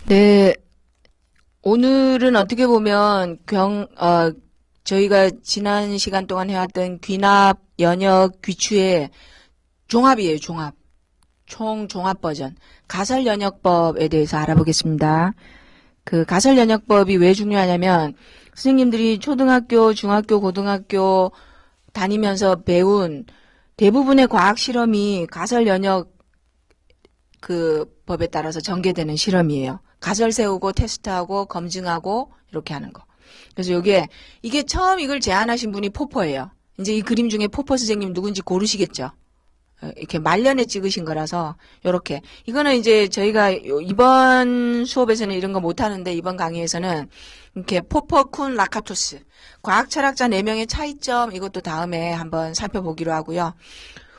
네, 오늘은 어떻게 보면 저희가 지난 시간 동안 해왔던 귀납, 연역, 귀추의 종합이에요, 종합. 총 종합 버전. 가설연역법에 대해서 알아보겠습니다. 그 가설연역법이 왜 중요하냐면, 선생님들이 초등학교, 중학교, 고등학교 다니면서 배운 대부분의 과학 실험이 가설연역 그 법에 따라서 전개되는 실험이에요. 가설 세우고 테스트하고 검증하고 이렇게 하는 거. 그래서 이게 처음 이걸 제안하신 분이 포퍼예요. 이제 이 그림 중에 포퍼 선생님 누군지 고르시겠죠? 이렇게 말년에 찍으신 거라서 요렇게. 이거는 이제 저희가 이번 수업에서는 이런 거 못하는데 이번 강의에서는 이렇게 포퍼, 쿤, 라카토스 과학 철학자 4명의 차이점 이것도 다음에 한번 살펴보기로 하고요.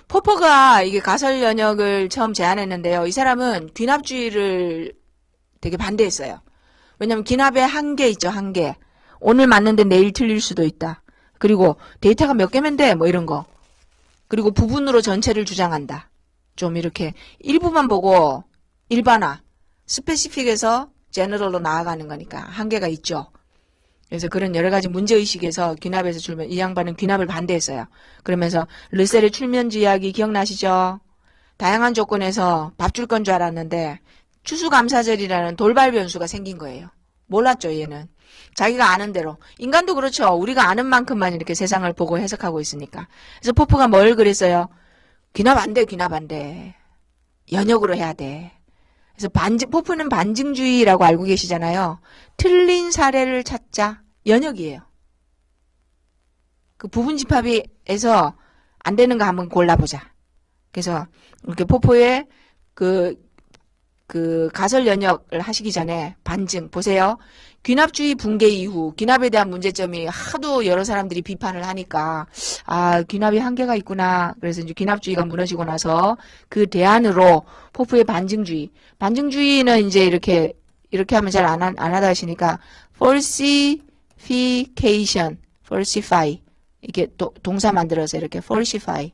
포퍼가 이게 가설 연역을 처음 제안했는데요. 이 사람은 귀납주의를 되게 반대했어요. 왜냐하면 귀납의 한계 있죠, 한계. 오늘 맞는데 내일 틀릴 수도 있다. 그리고 데이터가 몇 개면 돼, 뭐 이런 거. 그리고 부분으로 전체를 주장한다. 좀 이렇게 일부만 보고 일반화, 스페시픽에서 제너럴로 나아가는 거니까 한계가 있죠. 그래서 그런 여러 가지 문제의식에서 귀납에서 줄면 이 양반은 귀납을 반대했어요. 그러면서 르셀의 출면지 이야기 기억나시죠? 다양한 조건에서 밥 줄 건 줄 알았는데 추수감사절이라는 돌발 변수가 생긴 거예요. 몰랐죠, 얘는. 자기가 아는 대로. 인간도 그렇죠. 우리가 아는 만큼만 이렇게 세상을 보고 해석하고 있으니까. 그래서 포퍼가 뭘 그랬어요? 귀납 안 돼, 귀납 안 돼. 연역으로 해야 돼. 그래서 포프는 반증주의라고 알고 계시잖아요. 틀린 사례를 찾자. 연역이에요. 그 부분집합에서 안 되는 거 한번 골라보자. 그래서 이렇게 포포의 그 가설 연역을 하시기 전에 반증 보세요. 귀납주의 붕괴 이후 귀납에 대한 문제점이 하도 여러 사람들이 비판을 하니까 귀납이 한계가 있구나. 그래서 이제 귀납주의가 무너지고 나서 그 대안으로 포프의 반증주의는 이제 이렇게 하면 잘 안 하다 하시니까 falsification 이게 동사 만들어서 이렇게 falsify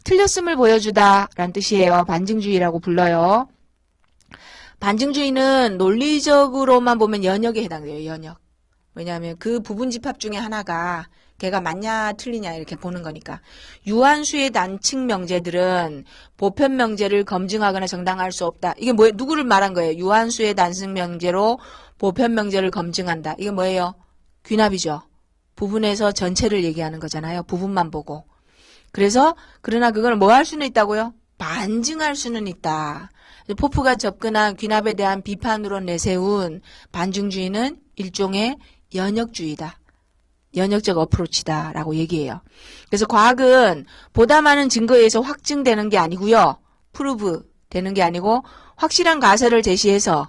틀렸음을 보여주다라는 뜻이에요. 반증주의라고 불러요. 반증주의는 논리적으로만 보면 연역에 해당돼요. 연역. 왜냐하면 그 부분 집합 중에 하나가 걔가 맞냐 틀리냐 이렇게 보는 거니까. 유한수의 단측 명제들은 보편 명제를 검증하거나 정당화할 수 없다. 이게 누구를 말한 거예요? 유한수의 단측 명제로 보편 명제를 검증한다. 이게 뭐예요? 귀납이죠. 부분에서 전체를 얘기하는 거잖아요. 부분만 보고. 그러나 그걸 뭐 할 수는 있다고요? 반증할 수는 있다. 포프가 접근한 귀납에 대한 비판으로 내세운 반증주의는 일종의 연역주의다. 연역적 어프로치다 라고 얘기해요. 그래서 과학은 보다 많은 증거에 의해서 확증되는 게 아니고요. 프루브 되는 게 아니고 확실한 가설을 제시해서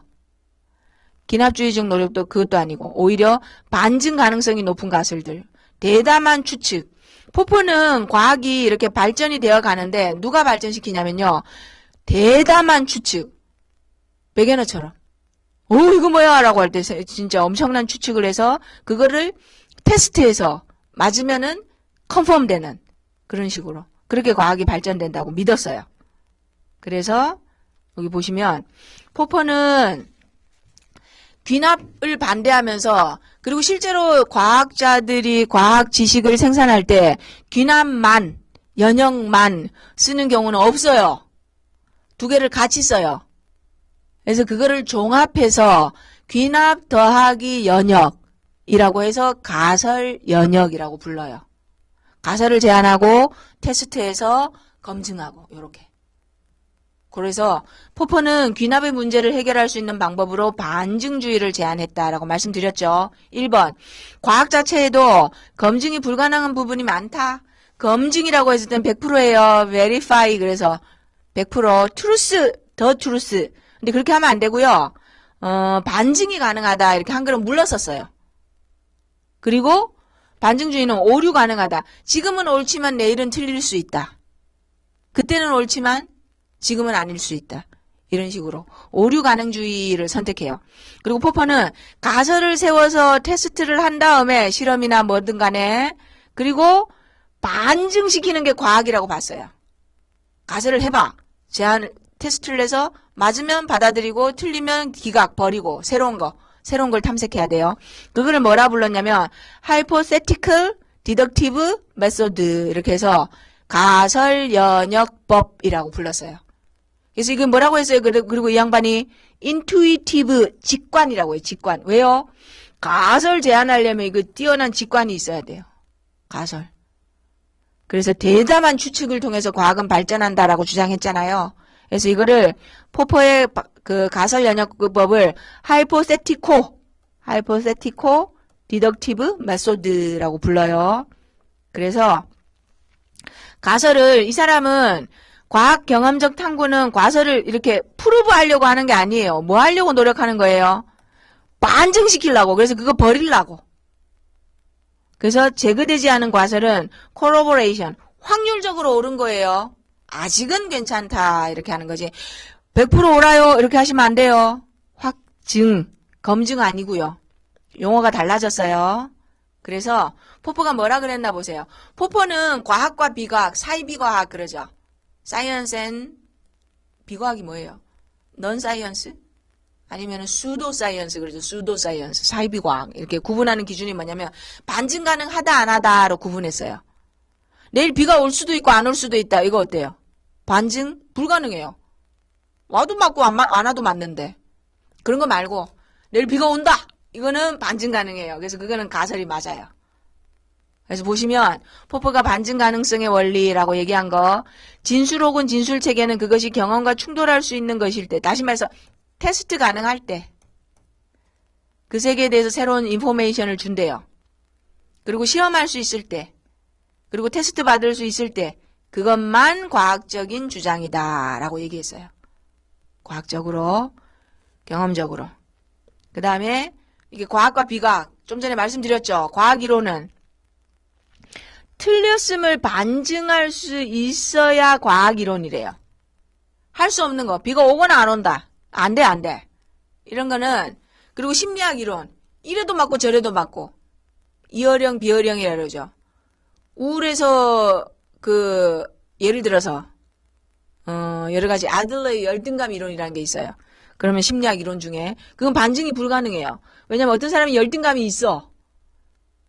귀납주의적 노력도 그것도 아니고 오히려 반증 가능성이 높은 가설들. 대담한 추측. 포프는 과학이 이렇게 발전이 되어 가는데 누가 발전시키냐면요. 대담한 추측. 베게너처럼. 이거 뭐야? 라고 할 때 진짜 엄청난 추측을 해서 그거를 테스트해서 맞으면은 컨펌 되는 그런 식으로. 그렇게 과학이 발전된다고 믿었어요. 그래서 여기 보시면 포퍼는 귀납을 반대하면서 그리고 실제로 과학자들이 과학 지식을 생산할 때 귀납만, 연역만 쓰는 경우는 없어요. 두 개를 같이 써요. 그래서 그거를 종합해서 귀납 더하기 연역이라고 해서 가설 연역이라고 불러요. 가설을 제안하고 테스트해서 검증하고 이렇게. 그래서 포퍼는 귀납의 문제를 해결할 수 있는 방법으로 반증주의를 제안했다라고 말씀드렸죠. 1번. 과학 자체에도 검증이 불가능한 부분이 많다. 검증이라고 했을 땐 100%예요. verify 그래서 100% truth, the truth. 근데 그렇게 하면 안 되고요. 반증이 가능하다. 이렇게 한글은 물렀었어요. 그리고 반증주의는 오류 가능하다. 지금은 옳지만 내일은 틀릴 수 있다. 그때는 옳지만 지금은 아닐 수 있다. 이런 식으로 오류 가능주의를 선택해요. 그리고 포퍼는 가설을 세워서 테스트를 한 다음에 실험이나 뭐든 간에 그리고 반증시키는 게 과학이라고 봤어요. 가설을 해봐. 테스트를 해서 맞으면 받아들이고 틀리면 기각 버리고 새로운 걸 탐색해야 돼요. 그거를 뭐라 불렀냐면 hypothetical deductive method 이렇게 해서 가설연역법이라고 불렀어요. 그래서 이게 뭐라고 했어요? 그리고 이 양반이 intuitive 직관이라고 해요. 직관. 왜요? 가설 제안하려면 이거 뛰어난 직관이 있어야 돼요. 가설. 그래서 대담한 추측을 통해서 과학은 발전한다라고 주장했잖아요. 그래서 이거를 포퍼의 그 가설연역법을 hypothetical deductive method라고 불러요. 그래서 가설을 이 사람은 과학 경험적 탐구는 가설을 이렇게 프루브 하려고 하는 게 아니에요. 뭐 하려고 노력하는 거예요? 반증시키려고. 그래서 그거 버리려고. 그래서 제거되지 않은 과설은 corroboration, 확률적으로 옳은 거예요. 아직은 괜찮다 이렇게 하는 거지. 100% 옳아요 이렇게 하시면 안 돼요. 확증, 검증 아니고요. 용어가 달라졌어요. 그래서 포퍼가 뭐라 그랬나 보세요. 포퍼는 과학과 비과학, 사이비과학 그러죠. 사이언스 앤 비과학이 뭐예요? 넌 사이언스? 아니면 수도 사이언스 그러죠. 수도 사이언스, 사이비과학 이렇게 구분하는 기준이 뭐냐면 반증 가능하다 안 하다로 구분했어요. 내일 비가 올 수도 있고 안 올 수도 있다. 이거 어때요? 반증 불가능해요. 와도 맞고 안 와도 맞는데. 그런 거 말고 내일 비가 온다. 이거는 반증 가능해요. 그래서 그거는 가설이 맞아요. 그래서 보시면 포퍼가 반증 가능성의 원리라고 얘기한 거 진술 혹은 진술 체계는 그것이 경험과 충돌할 수 있는 것일 때 다시 말해서 테스트 가능할 때 그 세계에 대해서 새로운 인포메이션을 준대요. 그리고 시험할 수 있을 때 그리고 테스트 받을 수 있을 때 그것만 과학적인 주장이다 라고 얘기했어요. 과학적으로 경험적으로. 그 다음에 이게 과학과 비과학 좀 전에 말씀드렸죠. 과학이론은 틀렸음을 반증할 수 있어야 과학이론이래요. 할 수 없는 거. 비가 오거나 안 온다. 안 돼, 안 돼. 이런 거는 그리고 심리학 이론. 이래도 맞고 저래도 맞고. 이어령 비어령이라 그러죠. 우울해서 예를 들어서 여러 가지 아들러의 열등감 이론이라는 게 있어요. 그러면 심리학 이론 중에 그건 반증이 불가능해요. 왜냐면 어떤 사람이 열등감이 있어.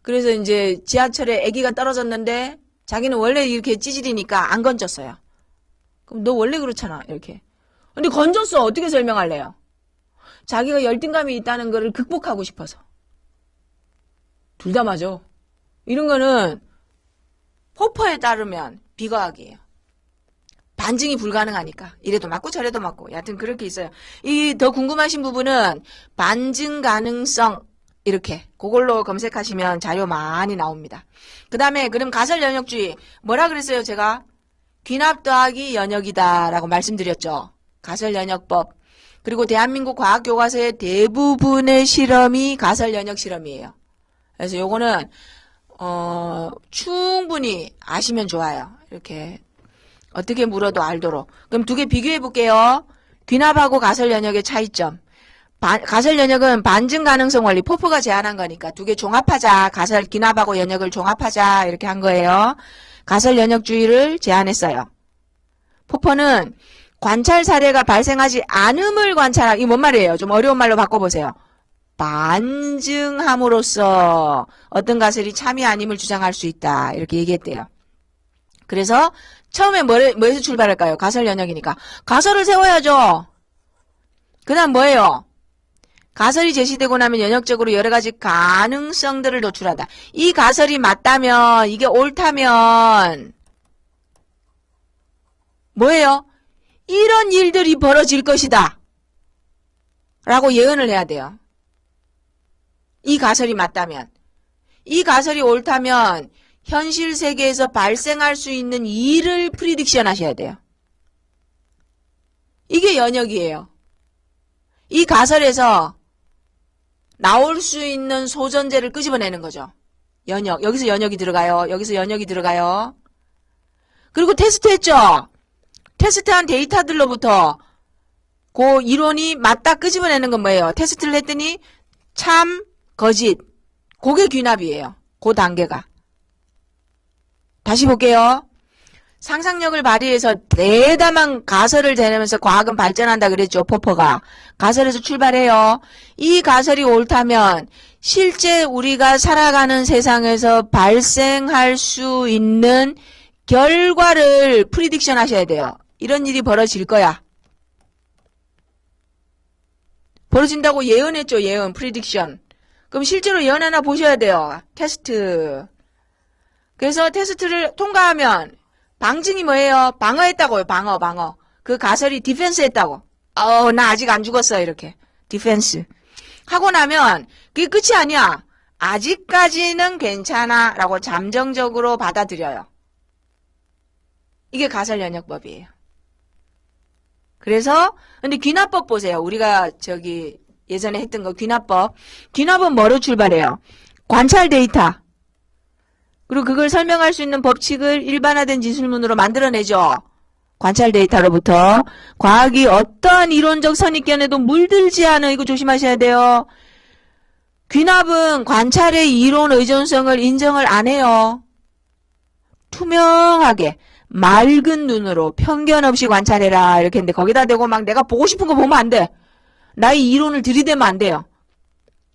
그래서 이제 지하철에 아기가 떨어졌는데 자기는 원래 이렇게 찌질이니까 안 건졌어요. 그럼 너 원래 그렇잖아. 이렇게. 근데 건졌어. 어떻게 설명할래요? 자기가 열등감이 있다는 거를 극복하고 싶어서. 둘 다 맞아. 이런 거는 포퍼에 따르면 비과학이에요. 반증이 불가능하니까. 이래도 맞고 저래도 맞고. 여하튼 그렇게 있어요. 이 더 궁금하신 부분은 반증 가능성 이렇게 그걸로 검색하시면 자료 많이 나옵니다. 그 다음에 그럼 가설 연역주의 뭐라 그랬어요 제가? 귀납 더하기 연역이다 라고 말씀드렸죠. 가설 연역법. 그리고 대한민국 과학교과서의 대부분의 실험이 가설 연역 실험이에요. 그래서 요거는 충분히 아시면 좋아요. 이렇게 어떻게 물어도 알도록. 그럼 두 개 비교해 볼게요. 귀납하고 가설 연역의 차이점. 가설 연역은 반증 가능성 원리 포퍼가 제안한 거니까 두 개 종합하자. 가설 귀납하고 연역을 종합하자 이렇게 한 거예요. 가설 연역주의를 제안했어요. 포퍼는 관찰 사례가 발생하지 않음을 관찰하기. 이게 뭔 말이에요? 좀 어려운 말로 바꿔보세요. 반증함으로써 어떤 가설이 참이 아님을 주장할 수 있다. 이렇게 얘기했대요. 그래서 처음에 뭐에서 출발할까요? 가설 연역이니까. 가설을 세워야죠. 그 다음 뭐예요? 가설이 제시되고 나면 연역적으로 여러 가지 가능성들을 도출한다. 이 가설이 맞다면, 이게 옳다면 뭐예요? 이런 일들이 벌어질 것이다. 라고 예언을 해야 돼요. 이 가설이 맞다면. 이 가설이 옳다면 현실 세계에서 발생할 수 있는 일을 프리딕션 하셔야 돼요. 이게 연역이에요. 이 가설에서 나올 수 있는 소전제를 끄집어내는 거죠. 연역. 여기서 연역이 들어가요. 여기서 연역이 들어가요. 그리고 테스트했죠. 테스트한 데이터들로부터 그 이론이 맞다 끄집어내는 건 뭐예요? 테스트를 했더니 참, 거짓. 그게 귀납이에요. 그 단계가. 다시 볼게요. 상상력을 발휘해서 대담한 가설을 대내면서 과학은 발전한다 그랬죠. 포퍼가. 가설에서 출발해요. 이 가설이 옳다면 실제 우리가 살아가는 세상에서 발생할 수 있는 결과를 프리딕션 하셔야 돼요. 이런 일이 벌어질 거야. 벌어진다고 예언했죠. 예언, 프리딕션. 그럼 실제로 예언 하나 보셔야 돼요. 테스트. 그래서 테스트를 통과하면 방증이 뭐예요? 방어했다고요. 방어. 그 가설이 디펜스 했다고. 나 아직 안 죽었어. 이렇게. 디펜스. 하고 나면 그게 끝이 아니야. 아직까지는 괜찮아. 라고 잠정적으로 받아들여요. 이게 가설연역법이에요. 그래서 근데 귀납법 보세요. 우리가 예전에 했던 거 귀납법. 귀납은 뭐로 출발해요? 관찰 데이터. 그리고 그걸 설명할 수 있는 법칙을 일반화된 진술문으로 만들어내죠. 관찰 데이터로부터 과학이 어떠한 이론적 선입견에도 물들지 않은 이거 조심하셔야 돼요. 귀납은 관찰의 이론 의존성을 인정을 안 해요. 투명하게 맑은 눈으로 편견 없이 관찰해라 이렇게 했는데 거기다 대고 막 내가 보고 싶은 거 보면 안 돼. 나의 이론을 들이대면 안 돼요.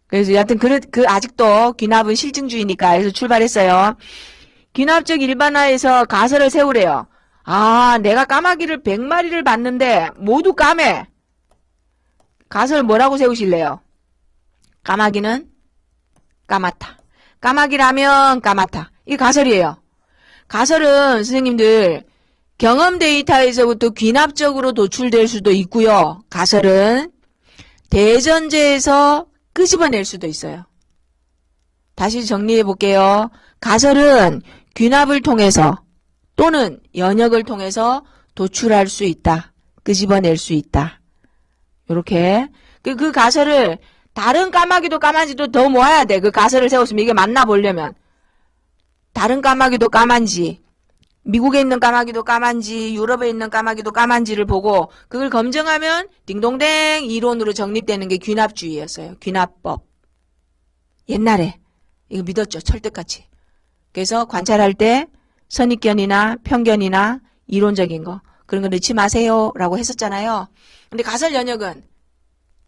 그래서 여하튼 아직도 귀납은 실증주의니까 해서 출발했어요. 귀납적 일반화에서 가설을 세우래요. 내가 까마귀를 100마리를 봤는데 모두 까매. 가설 뭐라고 세우실래요? 까마귀는 까맣다. 까마귀라면 까맣다. 이게 가설이에요. 가설은 선생님들 경험 데이터에서부터 귀납적으로 도출될 수도 있고요. 가설은 대전제에서 끄집어낼 수도 있어요. 다시 정리해 볼게요. 가설은 귀납을 통해서 또는 연역을 통해서 도출할 수 있다. 끄집어낼 수 있다. 요렇게 그 가설을 다른 까마귀도 까만지도 더 모아야 돼. 그 가설을 세웠으면 이게 맞나 보려면. 다른 까마귀도 까만지, 미국에 있는 까마귀도 까만지, 유럽에 있는 까마귀도 까만지를 보고 그걸 검증하면 딩동댕 이론으로 정립되는 게 귀납주의였어요. 귀납법. 옛날에 이거 믿었죠. 철떡같이. 그래서 관찰할 때 선입견이나 편견이나 이론적인 거 그런 거 넣지 마세요 라고 했었잖아요. 근데 가설 연역은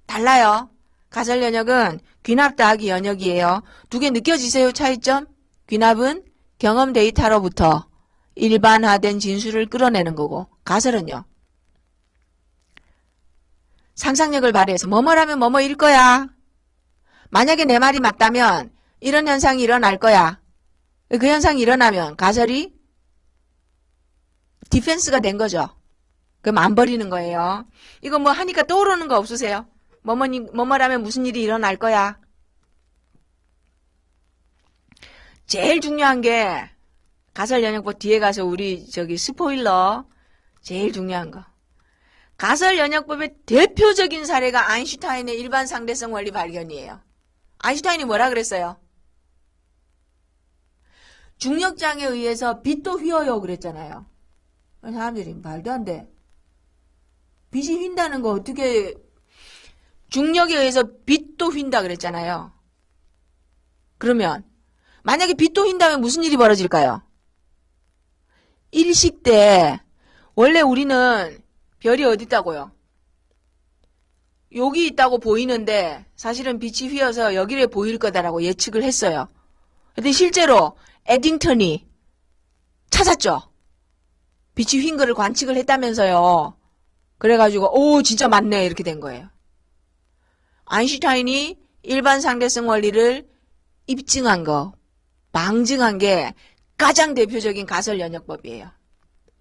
달라요. 가설 연역은 귀납 더하기 연역이에요. 두 개 느껴지세요? 차이점? 귀납은 경험 데이터로부터 일반화된 진술을 끌어내는 거고 가설은요. 상상력을 발휘해서 뭐뭐라면 뭐뭐일 거야. 만약에 내 말이 맞다면 이런 현상이 일어날 거야. 그 현상이 일어나면 가설이 디펜스가 된 거죠. 그럼 안 버리는 거예요. 이거 뭐 하니까 떠오르는 거 없으세요? 뭐뭐라면 무슨 일이 일어날 거야. 제일 중요한 게 가설연역법 뒤에 가서 우리 스포일러 제일 중요한 거. 가설연역법의 대표적인 사례가 아인슈타인의 일반 상대성 원리 발견이에요. 아인슈타인이 뭐라 그랬어요? 중력장에 의해서 빛도 휘어요 그랬잖아요. 사람들이 말도 안 돼. 빛이 휜다는 거 어떻게 중력에 의해서 빛도 휜다 그랬잖아요. 그러면 만약에 빛도 휜다면 무슨 일이 벌어질까요? 일식 때 원래 우리는 별이 어디 있다고요? 여기 있다고 보이는데 사실은 빛이 휘어서 여기를 보일 거다라고 예측을 했어요. 근데 실제로 에딩턴이 찾았죠. 빛이 휜 거를 관측을 했다면서요. 그래가지고 진짜 맞네 이렇게 된 거예요. 아인슈타인이 일반 상대성 원리를 입증한 거, 방증한 게 가장 대표적인 가설 연역법이에요.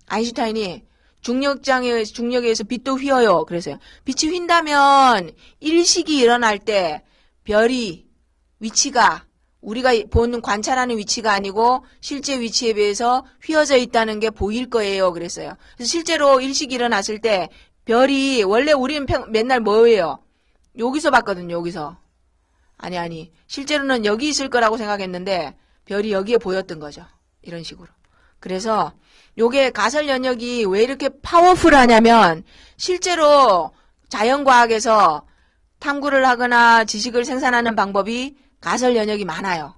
아인슈타인이 중력에 의해서 빛도 휘어요. 그래서요. 빛이 휜다면 일식이 일어날 때 별이 위치가 우리가 보는 관찰하는 위치가 아니고 실제 위치에 비해서 휘어져 있다는 게 보일 거예요. 그랬어요. 그래서 실제로 일식이 일어났을 때 별이 원래 우리는 맨날 뭐예요? 여기서 봤거든요. 여기서. 아니. 실제로는 여기 있을 거라고 생각했는데 별이 여기에 보였던 거죠. 이런 식으로. 그래서 요게 가설 연역이 왜 이렇게 파워풀하냐면 실제로 자연과학에서 탐구를 하거나 지식을 생산하는 방법이 가설 연역이 많아요.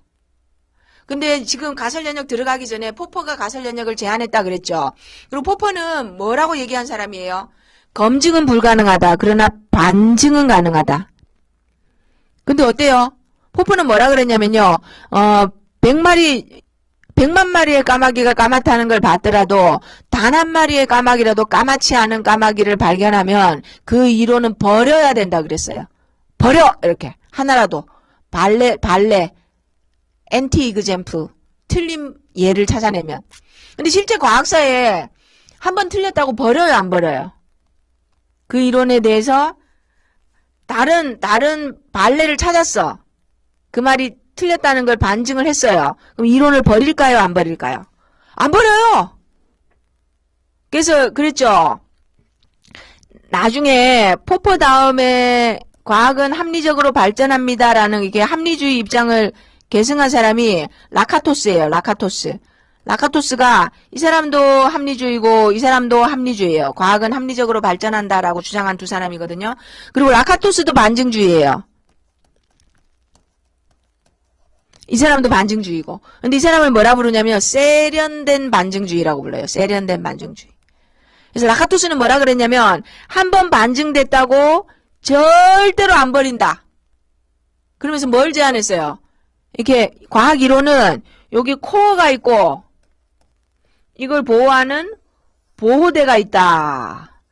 근데 지금 가설연역 들어가기 전에 포퍼가 가설연역을 제안했다 그랬죠. 그리고 포퍼는 뭐라고 얘기한 사람이에요? 검증은 불가능하다. 그러나 반증은 가능하다. 근데 어때요? 포퍼는 뭐라 그랬냐면요. 100만 마리의 까마귀가 까맣다는 걸 봤더라도 단 한 마리의 까마귀라도 까맣지 않은 까마귀를 발견하면 그 이론은 버려야 된다 그랬어요. 버려! 이렇게. 하나라도. 발레, 엔티 이그젬플. 틀린 예를 찾아내면. 근데 실제 과학사에 한번 틀렸다고 버려요, 안 버려요? 그 이론에 대해서 다른 발레를 찾았어. 그 말이 틀렸다는 걸 반증을 했어요. 그럼 이론을 버릴까요? 안 버릴까요? 안 버려요. 그래서 그랬죠. 나중에 포퍼 다음에 과학은 합리적으로 발전합니다라는 이게 합리주의 입장을 계승한 사람이 라카토스예요. 라카토스가 이 사람도 합리주의고 이 사람도 합리주의예요. 과학은 합리적으로 발전한다라고 주장한 두 사람이거든요. 그리고 라카토스도 반증주의예요. 이 사람도 반증주의고. 근데 이 사람을 뭐라 부르냐면 세련된 반증주의라고 불러요. 세련된 반증주의. 그래서 라카토스는 뭐라 그랬냐면 한 번 반증됐다고 절대로 안 버린다. 그러면서 뭘 제안했어요? 이렇게 과학 이론은 여기 코어가 있고 이걸 보호하는 보호대가 있다.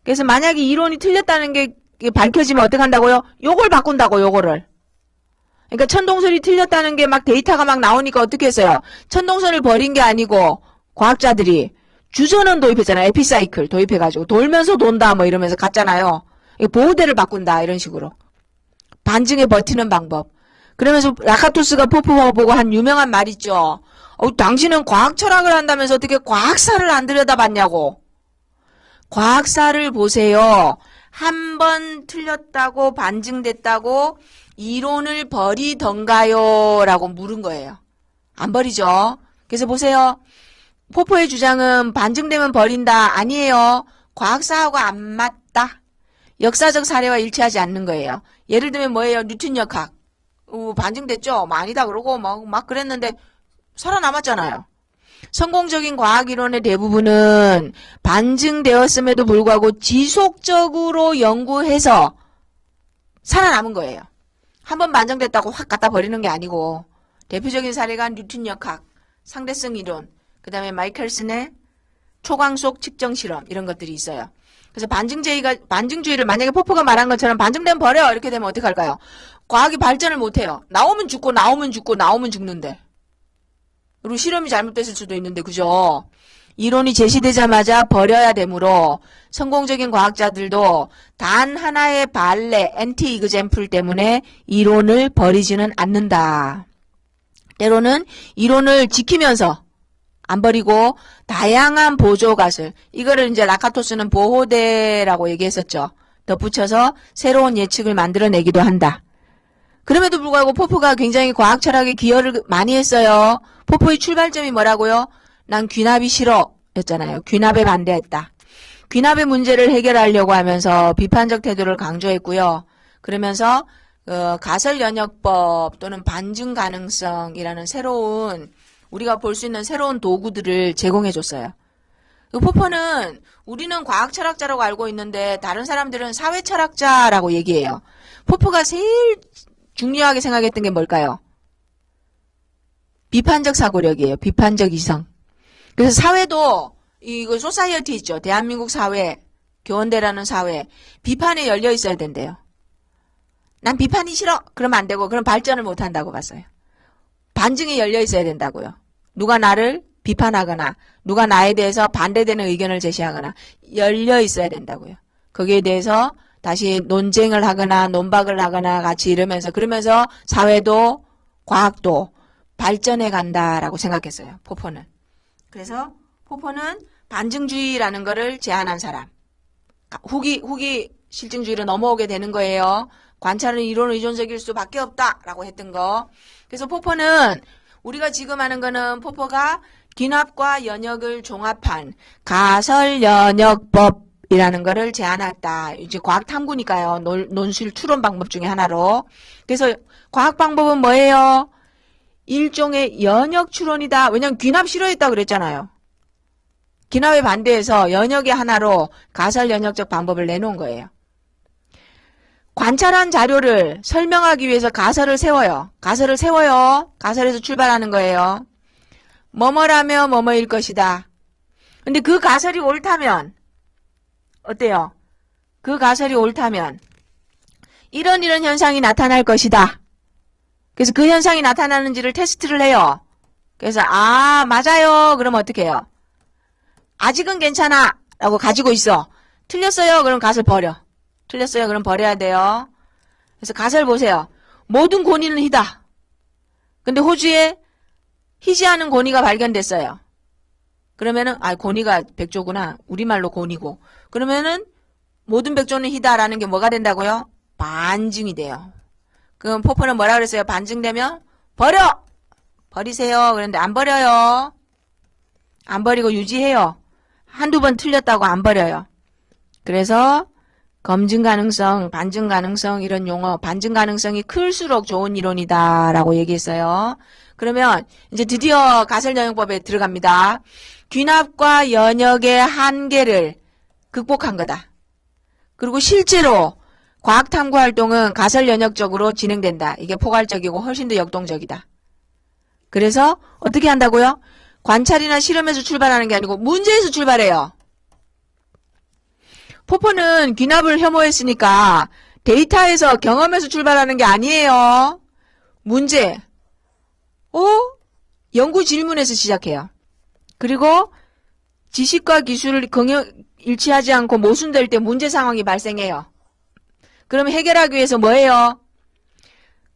그래서 만약에 이론이 틀렸다는 게 밝혀지면 어떻게 한다고요? 요걸 바꾼다고, 요거를. 그러니까 천동설이 틀렸다는 게 막 데이터가 막 나오니까 어떻게 했어요? 천동설을 버린 게 아니고 과학자들이 주전원 도입했잖아요. 에피사이클 도입해가지고 돌면서 돈다 뭐 이러면서 갔잖아요. 보호대를 바꾼다 이런 식으로. 반증에 버티는 방법. 그러면서 라카토스가 포퍼 보고 한 유명한 말 있죠. 당신은 과학 철학을 한다면서 어떻게 과학사를 안 들여다봤냐고. 과학사를 보세요. 한 번 틀렸다고 반증됐다고 이론을 버리던가요? 라고 물은 거예요. 안 버리죠. 그래서 보세요. 포퍼의 주장은 반증되면 버린다. 아니에요. 과학사하고 안 맞다. 역사적 사례와 일치하지 않는 거예요. 예를 들면 뭐예요? 뉴턴 역학. 반증됐죠? 아니다 그러고 막 그랬는데 살아남았잖아요. 성공적인 과학 이론의 대부분은 반증되었음에도 불구하고 지속적으로 연구해서 살아남은 거예요. 한번 반증됐다고 확 갖다 버리는 게 아니고 대표적인 사례가 뉴턴 역학, 상대성 이론, 그 다음에 마이켈슨의 초광속 측정 실험 이런 것들이 있어요. 그래서 반증주의를 만약에 포퍼가 말한 것처럼 반증되면 버려 이렇게 되면 어떻게 할까요? 과학이 발전을 못해요. 나오면 죽고 나오면 죽는데. 그리고 실험이 잘못됐을 수도 있는데 그죠? 이론이 제시되자마자 버려야 되므로 성공적인 과학자들도 단 하나의 발레, 엔티 이그젬플 때문에 이론을 버리지는 않는다. 때로는 이론을 지키면서 안 버리고 다양한 보조가설, 이거를 이제 라카토스는 보호대라고 얘기했었죠. 덧붙여서 새로운 예측을 만들어내기도 한다. 그럼에도 불구하고 포퍼가 굉장히 과학 철학에 기여를 많이 했어요. 포퍼의 출발점이 뭐라고요? 난 귀납이 싫어 였잖아요. 귀납에 반대했다. 귀납의 문제를 해결하려고 하면서 비판적 태도를 강조했고요. 그러면서 가설연역법 또는 반증 가능성이라는 새로운 우리가 볼 수 있는 새로운 도구들을 제공해 줬어요. 포퍼는 우리는 과학 철학자라고 알고 있는데 다른 사람들은 사회 철학자라고 얘기해요. 포퍼가 제일 중요하게 생각했던 게 뭘까요? 비판적 사고력이에요. 비판적 이성. 그래서 사회도 이거 소사이어티 있죠. 대한민국 사회, 교원대라는 사회 비판에 열려 있어야 된대요. 난 비판이 싫어. 그러면 안 되고 그럼 발전을 못 한다고 봤어요. 반증에 열려 있어야 된다고요. 누가 나를 비판하거나 누가 나에 대해서 반대되는 의견을 제시하거나 열려 있어야 된다고요. 거기에 대해서 다시 논쟁을 하거나 논박을 하거나 같이 이러면서 그러면서 사회도 과학도 발전해 간다라고 생각했어요. 포퍼는. 그래서 포퍼는 반증주의라는 거를 제안한 사람. 후기 실증주의로 넘어오게 되는 거예요. 관찰은 이론 의존적일 수밖에 없다라고 했던 거. 그래서 포퍼는 우리가 지금 하는 거는 포퍼가 귀납과 연역을 종합한 가설연역법이라는 거를 제안했다. 이제 과학 탐구니까요. 논술 추론 방법 중에 하나로. 그래서 과학 방법은 뭐예요? 일종의 연역 추론이다. 왜냐면 귀납 싫어했다고 그랬잖아요. 귀납에 반대해서 연역의 하나로 가설 연역적 방법을 내놓은 거예요. 관찰한 자료를 설명하기 위해서 가설을 세워요. 가설을 세워요. 가설에서 출발하는 거예요. 뭐뭐라며 뭐뭐일 것이다. 근데 그 가설이 옳다면 어때요? 그 가설이 옳다면 이런 현상이 나타날 것이다. 그래서 그 현상이 나타나는지를 테스트를 해요. 그래서 맞아요. 그러면 어떻게 해요? 아직은 괜찮아 라고 가지고 있어. 틀렸어요. 그럼 가설 버려. 틀렸어요. 그럼 버려야 돼요. 그래서 가설 보세요. 모든 고니는 희다. 근데 호주에 희지 않은 고니가 발견됐어요. 그러면은 고니가 백조구나. 우리말로 고니고. 그러면은 모든 백조는 희다라는 게 뭐가 된다고요? 반증이 돼요. 그럼 포퍼는 뭐라 그랬어요? 반증되면 버려! 버리세요. 그런데 안 버려요. 안 버리고 유지해요. 한두 번 틀렸다고 안 버려요. 그래서 검증 가능성, 반증 가능성 이런 용어, 반증 가능성이 클수록 좋은 이론이다라고 얘기했어요. 그러면 이제 드디어 가설연역법에 들어갑니다. 귀납과 연역의 한계를 극복한 거다. 그리고 실제로 과학탐구 활동은 가설연역적으로 진행된다. 이게 포괄적이고 훨씬 더 역동적이다. 그래서 어떻게 한다고요? 관찰이나 실험에서 출발하는 게 아니고 문제에서 출발해요. 포퍼는 귀납을 혐오했으니까 데이터에서 경험에서 출발하는 게 아니에요. 문제. 연구 질문에서 시작해요. 그리고 지식과 기술을 일치하지 않고 모순될 때 문제 상황이 발생해요. 그럼 해결하기 위해서 뭐예요?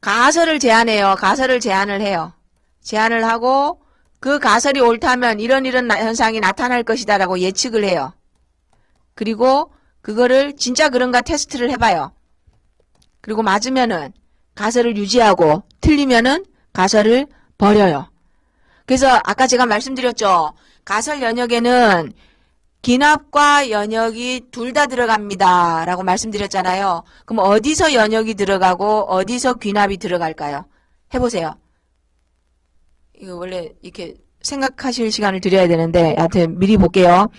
가설을 제안해요. 가설을 제안을 해요. 제안을 하고 그 가설이 옳다면 이런 현상이 나타날 것이다 라고 예측을 해요. 그리고 그거를 진짜 그런가 테스트를 해봐요. 그리고 맞으면은 가설을 유지하고 틀리면은 가설을 버려요. 그래서 아까 제가 말씀드렸죠. 가설 연역에는 귀납과 연역이 둘 다 들어갑니다 라고 말씀드렸잖아요. 그럼 어디서 연역이 들어가고 어디서 귀납이 들어갈까요? 해보세요. 이거 원래 이렇게 생각하실 시간을 드려야 되는데 하여튼 미리 볼게요.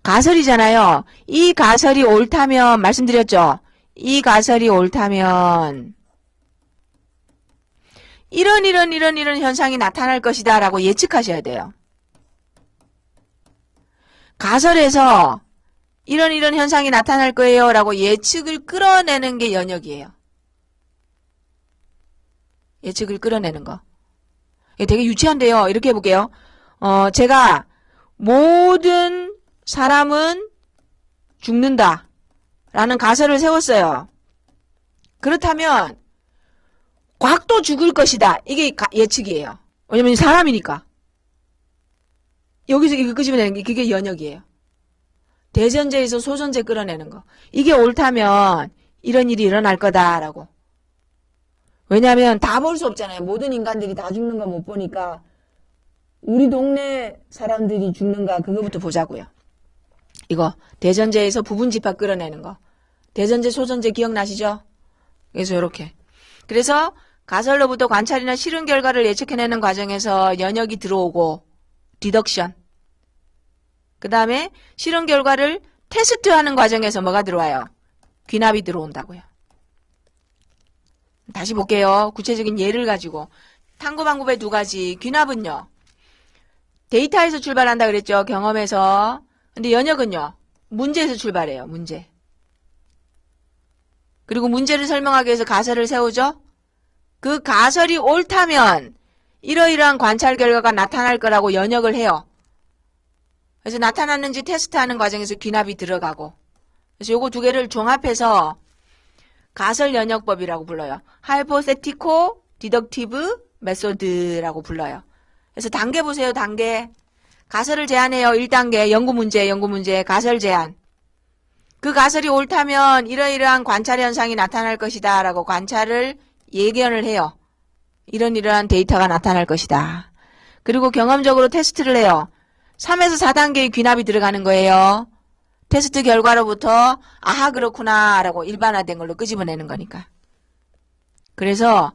가설이잖아요. 이 가설이 옳다면 말씀드렸죠. 이 가설이 옳다면 이런 현상이 나타날 것이다 라고 예측하셔야 돼요. 가설에서 이런 현상이 나타날 거예요 라고 예측을 끌어내는 게 연역이에요. 예측을 끌어내는 거. 되게 유치한데요. 이렇게 해볼게요. 제가 모든 사람은 죽는다 라는 가설을 세웠어요. 그렇다면 곽도 죽을 것이다. 이게 예측이에요. 왜냐면 사람이니까. 여기서 이거 끄집어내는 게 그게 연역이에요. 대전제에서 소전제 끌어내는 거. 이게 옳다면 이런 일이 일어날 거다라고. 왜냐하면 다 볼 수 없잖아요. 모든 인간들이 다 죽는 거 못 보니까 우리 동네 사람들이 죽는가 그거부터 보자고요. 이거 대전제에서 부분집합 끌어내는 거. 대전제 소전제 기억나시죠? 그래서 이렇게. 그래서 가설로부터 관찰이나 실험 결과를 예측해내는 과정에서 연역이 들어오고 디덕션. 그 다음에 실험 결과를 테스트하는 과정에서 뭐가 들어와요? 귀납이 들어온다고요. 다시 볼게요. 구체적인 예를 가지고. 탐구 방법의 두 가지. 귀납은요. 데이터에서 출발한다 그랬죠. 경험에서. 근데 연역은요. 문제에서 출발해요. 문제. 그리고 문제를 설명하기 위해서 가설을 세우죠. 그 가설이 옳다면 이러이러한 관찰 결과가 나타날 거라고 연역을 해요. 그래서 나타났는지 테스트하는 과정에서 귀납이 들어가고. 그래서 요거 두 개를 종합해서 가설 연역법이라고 불러요. 하이포세티코 디덕티브 메소드라고 불러요. 그래서 단계 보세요. 단계. 가설을 제안해요. 1단계 연구 문제, 가설 제안. 그 가설이 옳다면 이러이러한 관찰 현상이 나타날 것이다 라고 관찰을 예견을 해요. 이러한 데이터가 나타날 것이다. 그리고 경험적으로 테스트를 해요. 3에서 4단계의 귀납이 들어가는 거예요. 테스트 결과로부터 아하 그렇구나 라고 일반화된 걸로 끄집어내는 거니까. 그래서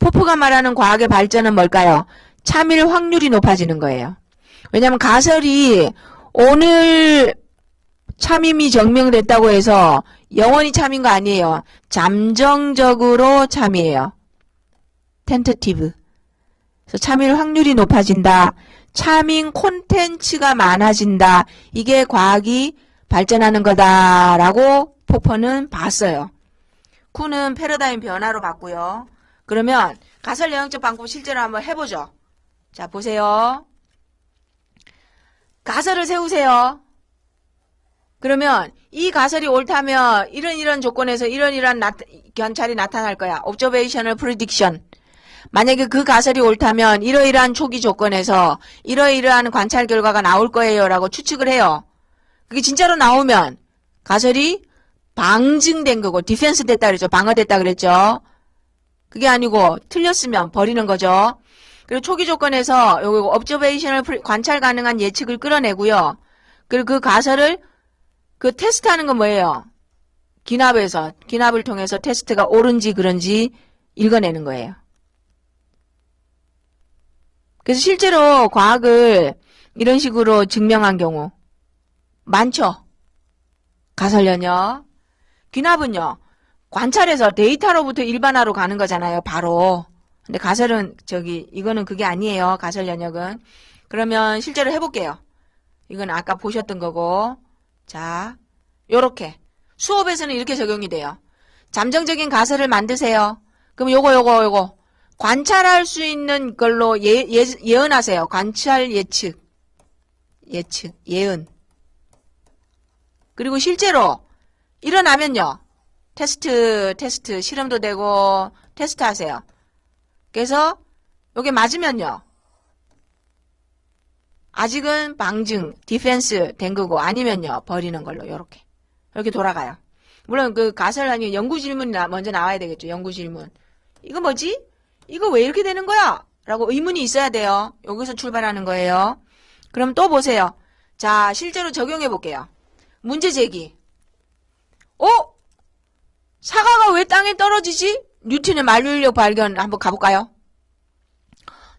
포프가 말하는 과학의 발전은 뭘까요? 참일 확률이 높아지는 거예요. 왜냐하면 가설이 오늘 참임이 증명됐다고 해서 영원히 참인 거 아니에요. 잠정적으로 참이에요. 텐터티브. 그래서 참일 확률이 높아진다. 참인 콘텐츠가 많아진다. 이게 과학이 발전하는 거다라고 포퍼는 봤어요. 쿠는 패러다임 변화로 봤고요. 그러면 가설 영역적 방법 실제로 한번 해보죠. 자, 보세요. 가설을 세우세요. 그러면 이 가설이 옳다면 이런 조건에서 이런 견찰이 나타날 거야. Observational Prediction. 만약에 그 가설이 옳다면 이러이러한 초기 조건에서 이러이러한 관찰 결과가 나올 거예요 라고 추측을 해요. 그게 진짜로 나오면 가설이 방증된 거고 디펜스 됐다 그랬죠. 방어됐다 그랬죠. 그게 아니고 틀렸으면 버리는 거죠. 그리고 초기 조건에서 요거 observational 관찰 가능한 예측을 끌어내고요. 그리고 그 가설을 그 테스트하는 건 뭐예요? 기납을 통해서 테스트가 옳은지 그런지 읽어내는 거예요. 그래서 실제로 과학을 이런 식으로 증명한 경우 많죠. 가설 연역. 귀납은요. 관찰해서 데이터로부터 일반화로 가는 거잖아요. 바로. 근데 가설은 이거는 그게 아니에요. 가설 연역은. 그러면 실제로 해볼게요. 이건 아까 보셨던 거고. 자, 요렇게. 수업에서는 이렇게 적용이 돼요. 잠정적인 가설을 만드세요. 그럼 요거. 관찰할 수 있는 걸로 예언하세요. 관찰 예측, 예언. 그리고 실제로 일어나면요. 테스트, 실험도 되고, 테스트 하세요. 그래서, 요게 맞으면요. 아직은 방증, 디펜스 된 거고, 아니면요. 버리는 걸로, 이렇게 돌아가요. 물론 그 가설 아니면 연구 질문이 먼저 나와야 되겠죠. 연구 질문. 이거 뭐지? 이거 왜 이렇게 되는 거야? 라고 의문이 있어야 돼요. 여기서 출발하는 거예요. 그럼 또 보세요. 자, 실제로 적용해 볼게요. 문제 제기. 사과가 왜 땅에 떨어지지? 뉴턴의 만류인력 발견 한번 가볼까요?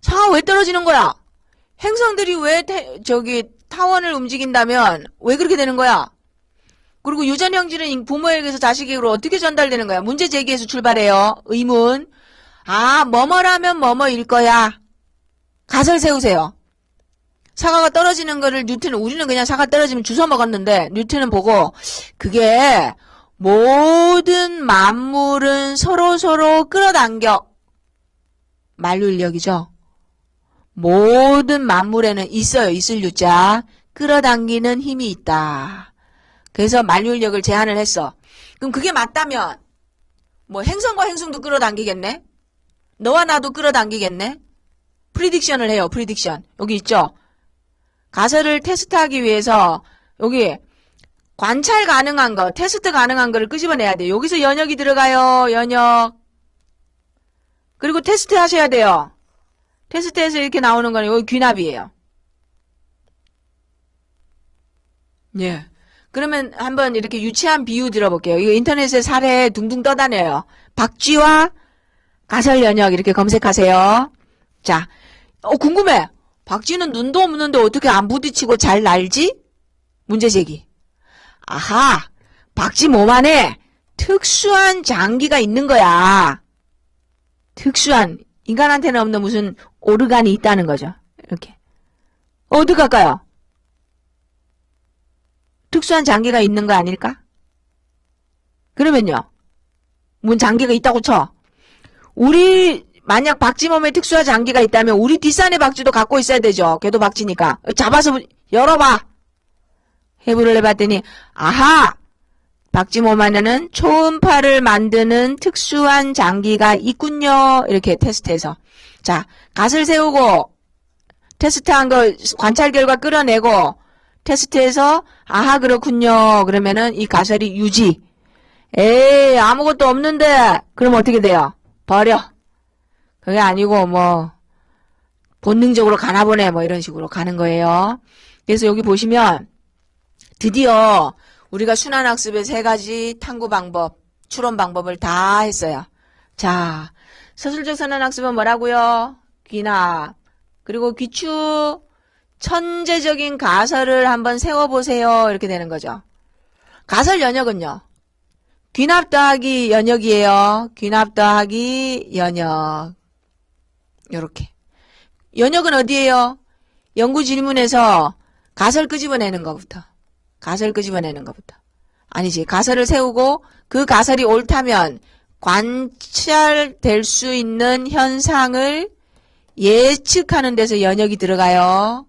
사과가 왜 떨어지는 거야? 행성들이 왜 타원을 움직인다면 왜 그렇게 되는 거야? 그리고 유전형질은 부모에게서 자식에게로 어떻게 전달되는 거야? 문제 제기에서 출발해요. 의문. 뭐뭐라면 뭐뭐일 거야. 가설 세우세요. 사과가 떨어지는 거를 우리는 그냥 사과 떨어지면 주워 먹었는데 뉴턴은 보고 그게 모든 만물은 서로 끌어당겨. 만류인력이죠. 모든 만물에는 있을 유자 끌어당기는 힘이 있다. 그래서 만류인력을 제한을 했어. 그럼 그게 맞다면 뭐 행성과 행성도 끌어당기겠네? 너와 나도 끌어당기겠네? 프리딕션을 해요. 프리딕션. 여기 있죠? 가설을 테스트하기 위해서 여기 관찰 가능한 거, 테스트 가능한 거를 끄집어내야 돼요. 여기서 연역이 들어가요. 연역. 그리고 테스트 하셔야 돼요. 테스트에서 이렇게 나오는 거는 여기 귀납이에요. 예. 그러면 한번 이렇게 유치한 비유 들어볼게요. 이거 인터넷에 사례 둥둥 떠다녀요. 박쥐와 가설 연역 이렇게 검색하세요. 자, 궁금해. 박쥐는 눈도 없는데 어떻게 안 부딪히고 잘 날지? 문제 제기. 아하, 박쥐 몸 안에 특수한 장기가 있는 거야. 특수한, 인간한테는 없는 무슨 오르간이 있다는 거죠. 이렇게. 어디 갈까요? 특수한 장기가 있는 거 아닐까? 그러면요. 뭔 장기가 있다고 쳐. 만약 박쥐 몸에 특수한 장기가 있다면 우리 뒷산의 박쥐도 갖고 있어야 되죠. 걔도 박쥐니까. 잡아서 열어봐. 해부를 해봤더니 아하! 박쥐 몸 안에는 초음파를 만드는 특수한 장기가 있군요. 이렇게 테스트해서. 자, 갓을 세우고 테스트한 거 관찰 결과 끌어내고 테스트해서 아하 그렇군요. 그러면은 이 가설이 유지. 에이 아무것도 없는데 그럼 어떻게 돼요? 버려. 그게 아니고 뭐 본능적으로 가나 보네 뭐 이런 식으로 가는 거예요. 그래서 여기 보시면 드디어 우리가 순환학습의 3가지 탐구 방법, 추론 방법을 다 했어요. 자, 서술적 선언학습은 뭐라고요? 귀납. 그리고 귀추 천재적인 가설을 한번 세워보세요. 이렇게 되는 거죠. 가설 연역은요. 귀납 더하기 연역이에요. 귀납 더하기 연역. 요렇게. 연역은 어디에요? 연구 질문에서 가설 끄집어내는 것부터. 가설 끄집어내는 것부터. 아니지. 가설을 세우고 그 가설이 옳다면 관찰될 수 있는 현상을 예측하는 데서 연역이 들어가요.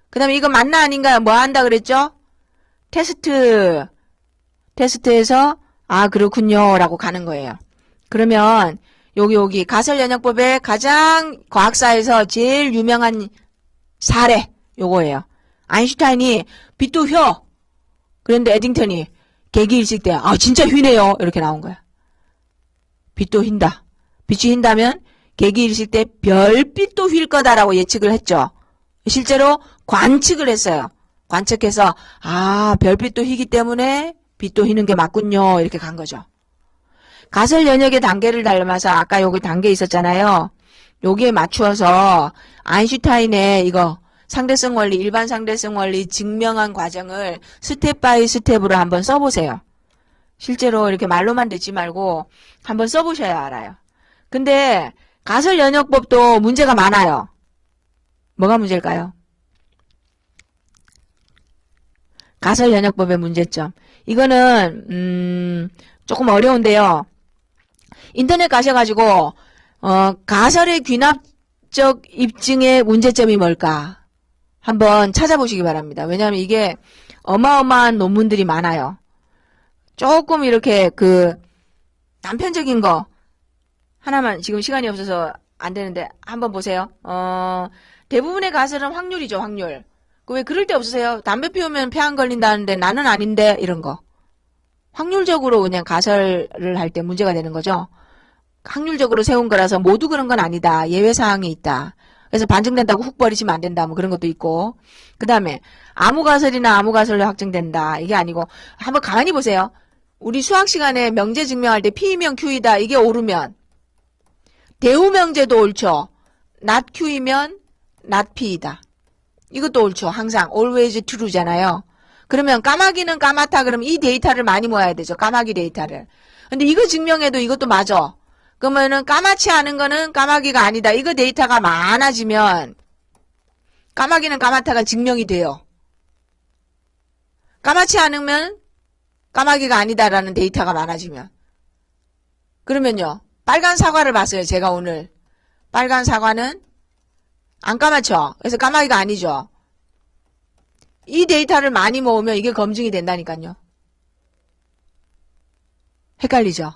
그 다음에 이거 맞나 아닌가 뭐 한다 그랬죠? 테스트에서 아 그렇군요 라고 가는 거예요. 그러면 여기 가설연역법의 가장 과학사에서 제일 유명한 사례 요거예요. 아인슈타인이 빛도 휘어. 그런데 에딩턴이 개기일식 때 아 진짜 휘네요 이렇게 나온 거야. 빛도 휜다. 빛이 휜다면 개기일식 때 별빛도 휠 거다라고 예측을 했죠. 실제로 관측을 했어요. 관측해서 아 별빛도 휘기 때문에 빛도 휘는 게 맞군요. 이렇게 간 거죠. 가설 연역의 단계를 닮아서 아까 여기 단계 있었잖아요. 여기에 맞추어서 아인슈타인의 이거 상대성 원리, 일반 상대성 원리 증명한 과정을 스텝 바이 스텝으로 한번 써보세요. 실제로 이렇게 말로만 듣지 말고 한번 써보셔야 알아요. 근데 가설 연역법도 문제가 많아요. 뭐가 문제일까요? 가설 연역법의 문제점. 이거는 조금 어려운데요. 인터넷 가셔가지고 가설의 귀납적 입증의 문제점이 뭘까 한번 찾아보시기 바랍니다. 왜냐하면 이게 어마어마한 논문들이 많아요. 조금 이렇게 단편적인 거 하나만 지금 시간이 없어서 안 되는데 한번 보세요. 대부분의 가설은 확률이죠. 확률. 왜 그럴 때 없으세요? 담배 피우면 폐 안 걸린다는데 나는 아닌데 이런 거. 확률적으로 그냥 가설을 할 때 문제가 되는 거죠. 확률적으로 세운 거라서 모두 그런 건 아니다. 예외사항이 있다. 그래서 반증된다고 훅 버리시면 안 된다. 뭐 그런 것도 있고. 그 다음에 아무 가설이나 아무 가설로 확증된다. 이게 아니고 한번 가만히 보세요. 우리 수학 시간에 명제 증명할 때 P이면 Q이다. 이게 옳으면 대우 명제도 옳죠. not Q이면 not P이다. 이것도 옳죠. 항상 always true잖아요. 그러면 까마귀는 까맣다. 그러면 이 데이터를 많이 모아야 되죠. 까마귀 데이터를. 근데 이거 증명해도 이것도 맞아. 그러면은 까맣지 않은 거는 까마귀가 아니다. 이거 데이터가 많아지면 까마귀는 까맣다가 증명이 돼요. 까맣지 않으면 까마귀가 아니다라는 데이터가 많아지면. 그러면요. 빨간 사과를 봤어요. 제가 오늘. 빨간 사과는 안 까맣죠. 그래서 까마귀가 아니죠. 이 데이터를 많이 모으면 이게 검증이 된다니까요. 헷갈리죠.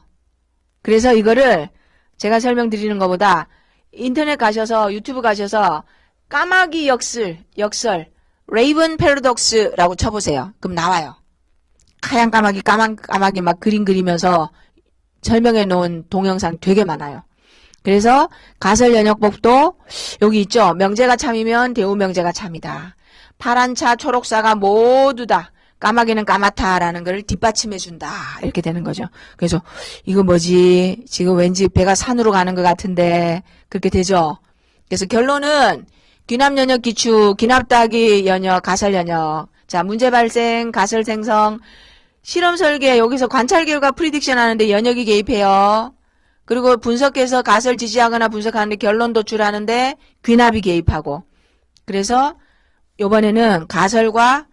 그래서 이거를 제가 설명드리는 것보다 인터넷 가셔서 유튜브 가셔서 까마귀 역설 레이븐 패러독스라고 쳐보세요. 그럼 나와요. 하얀 까마귀 까만 까마귀 막 그림 그리면서 설명해 놓은 동영상 되게 많아요. 그래서 가설 연역법도 여기 있죠. 명제가 참이면 대우 명제가 참이다. 파란 차 초록사가 모두 다 까마귀는 까맣다라는 걸 뒷받침해 준다. 이렇게 되는 거죠. 그래서 이거 뭐지? 지금 왠지 배가 산으로 가는 것 같은데 그렇게 되죠. 그래서 결론은 귀납 연역 기출, 귀납 더하기 연역, 가설 연역. 자, 문제 발생, 가설 생성, 실험 설계 여기서 관찰 결과 프리딕션 하는데 연역이 개입해요. 그리고 분석해서 가설 지지하거나 분석하는데 결론 도출하는데 귀납이 개입하고. 그래서 이번에는 가설과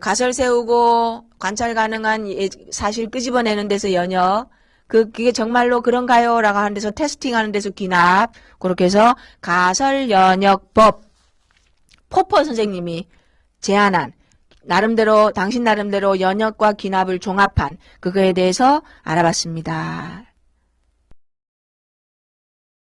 가설 세우고 관찰 가능한 사실 끄집어내는 데서 연역, 그게 정말로 그런가요? 라고 하는 데서 테스팅 하는 데서 귀납, 그렇게 해서 가설 연역법, 포퍼 선생님이 제안한, 당신 나름대로 연역과 귀납을 종합한, 그거에 대해서 알아봤습니다.